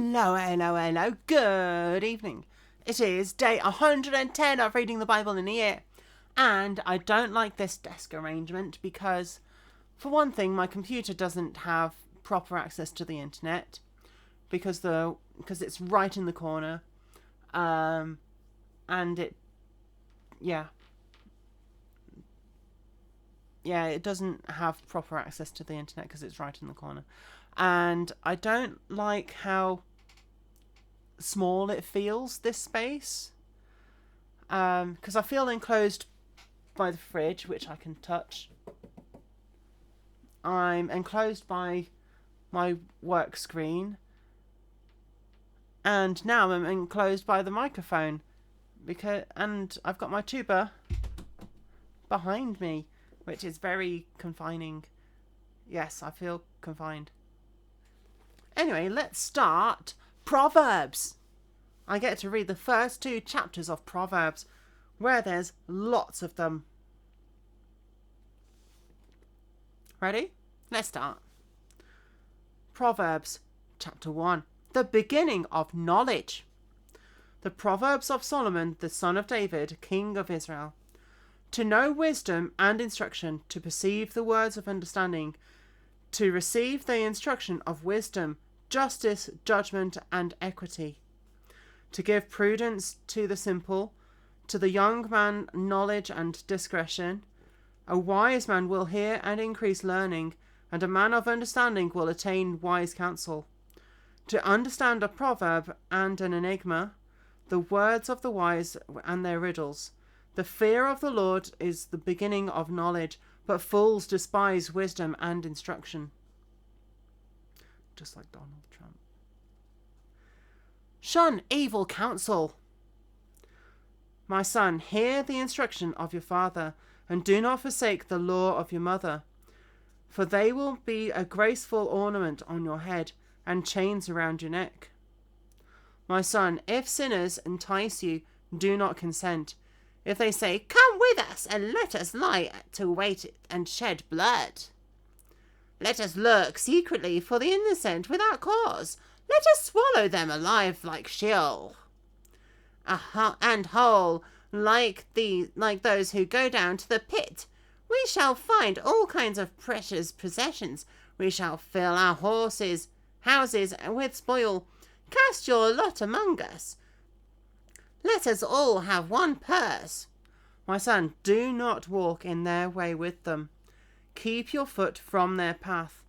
Hello. Good evening. It is day 110 of reading the Bible in a year. And I don't like this desk arrangement because, for one thing, my computer doesn't have proper access to the internet because it's right in the corner. And it doesn't have proper access to the internet because it's right in the corner. And I don't like how small it feels, this space. Because I feel enclosed by the fridge, which I can touch. I'm enclosed by my work screen. And now I'm enclosed by the microphone. And I've got my tuba behind me, which is very confining. Yes, I feel confined. Anyway, let's start Proverbs. I get to read the first 2 chapters of Proverbs, where there's lots of them. Ready? Let's start. Proverbs, chapter 1. The beginning of knowledge. The Proverbs of Solomon, the son of David, king of Israel. To know wisdom and instruction, to perceive the words of understanding, to receive the instruction of wisdom, justice, judgment, and equity. To give prudence to the simple, to the young man knowledge and discretion. A wise man will hear and increase learning, and a man of understanding will attain wise counsel. To understand a proverb and an enigma, the words of the wise and their riddles. The fear of the Lord is the beginning of knowledge, but fools despise wisdom and instruction. Just like Donald Trump. Shun evil counsel. My son, hear the instruction of your father, and do not forsake the law of your mother. For they will be a graceful ornament on your head, and chains around your neck. My son, if sinners entice you, do not consent. If they say, "Come with us, and let us lie to wait and shed blood. Let us lurk secretly for the innocent without cause. Let us swallow them alive like Sheol, and whole like those who go down to the pit. We shall find all kinds of precious possessions. We shall fill our houses with spoil. Cast your lot among us. Let us all have one purse. My son, do not walk in their way with them. Keep your foot from their path,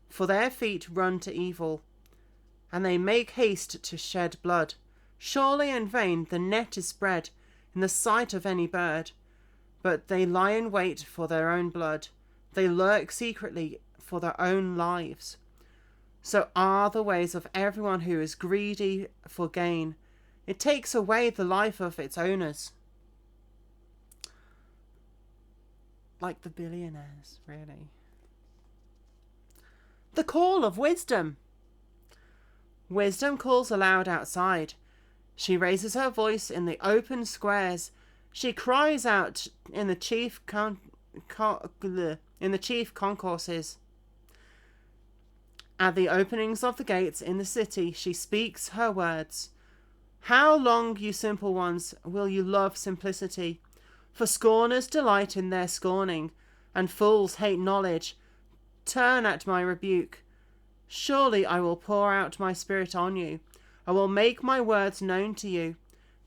for their feet run to evil, and they make haste to shed blood. Surely in vain the net is spread in the sight of any bird, but they lie in wait for their own blood. They lurk secretly for their own lives. So are the ways of everyone who is greedy for gain. It takes away the life of its owners. Like the billionaires, really. The call of wisdom. Wisdom calls aloud outside. She raises her voice in the open squares. She cries out in the chief concourses. At the openings of the gates in the city, she speaks her words. How long, you simple ones, will you love simplicity? For scorners delight in their scorning, and fools hate knowledge. Turn at my rebuke. Surely I will pour out my spirit on you. I will make my words known to you.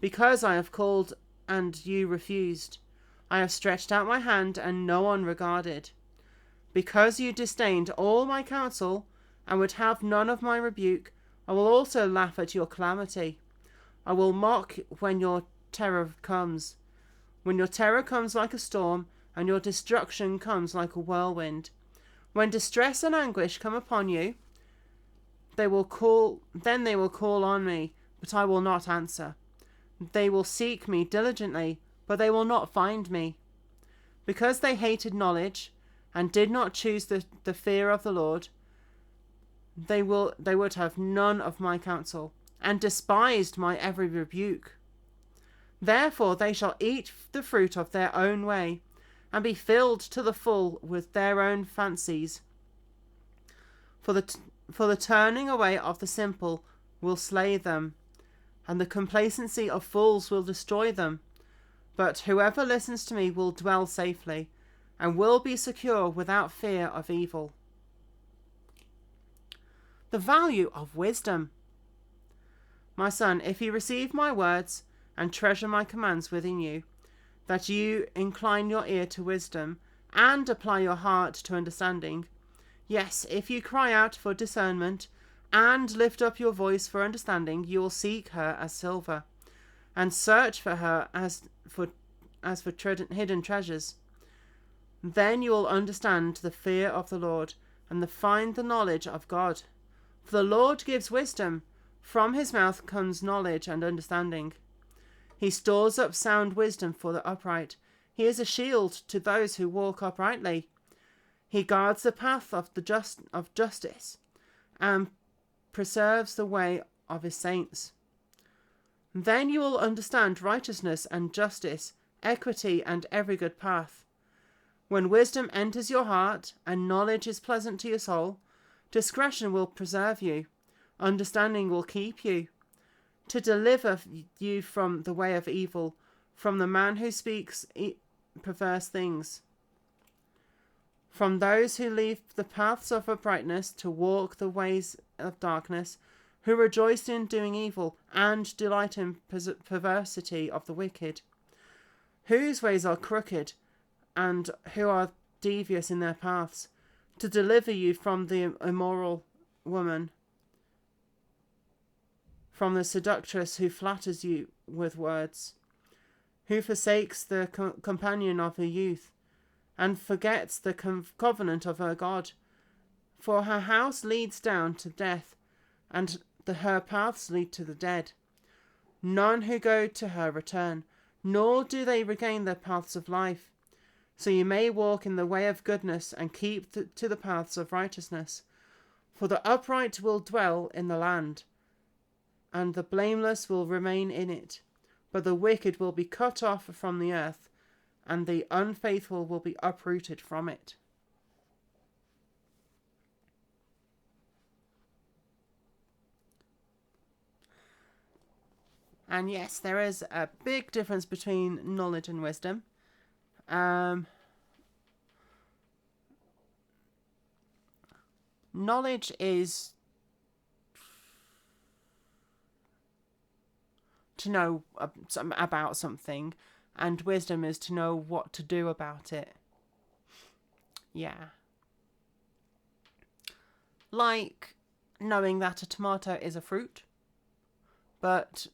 Because I have called and you refused. I have stretched out my hand and no one regarded. Because you disdained all my counsel and would have none of my rebuke, I will also laugh at your calamity. I will mock when your terror comes. When your terror comes like a storm, and your destruction comes like a whirlwind. When distress and anguish come upon you, they will call on me, but I will not answer. They will seek me diligently, but they will not find me. Because they hated knowledge, and did not choose the fear of the Lord, they would have none of my counsel, and despised my every rebuke. Therefore they shall eat the fruit of their own way, and be filled to the full with their own fancies. For the turning away of the simple will slay them, and the complacency of fools will destroy them. But whoever listens to me will dwell safely, and will be secure without fear of evil. The value of wisdom. My son, if you receive my words and treasure my commands within you, that you incline your ear to wisdom and apply your heart to understanding, yes, if you cry out for discernment and lift up your voice for understanding, you will seek her as silver, and search for her as for hidden treasures. Then you will understand the fear of the Lord, and find the knowledge of God. For the Lord gives wisdom, from his mouth comes knowledge and understanding. He stores up sound wisdom for the upright. He is a shield to those who walk uprightly. He guards the path of justice, and preserves the way of his saints. Then you will understand righteousness and justice, equity and every good path. When wisdom enters your heart, and knowledge is pleasant to your soul, discretion will preserve you, understanding will keep you, to deliver you from the way of evil, from the man who speaks perverse things, from those who leave the paths of uprightness to walk the ways of darkness, who rejoice in doing evil and delight in perversity of the wicked, whose ways are crooked and who are devious in their paths, to deliver you from the immoral woman, from the seductress who flatters you with words, who forsakes the companion of her youth, and forgets the covenant of her God. For her house leads down to death, and her paths lead to the dead. None who go to her return, nor do they regain their paths of life. So you may walk in the way of goodness, and keep to the paths of righteousness. For the upright will dwell in the land, and the blameless will remain in it. But the wicked will be cut off from the earth, and the unfaithful will be uprooted from it. And yes, there is a big difference between knowledge and wisdom. Knowledge is to know about something, and wisdom is to know what to do about it. Yeah. Like knowing that a tomato is a fruit, but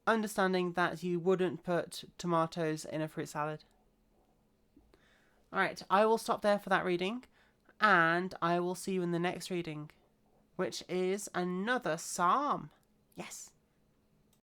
understanding that you wouldn't put tomatoes in a fruit salad. Alright, I will stop there for that reading, and I will see you in the next reading, which is another psalm. Yes.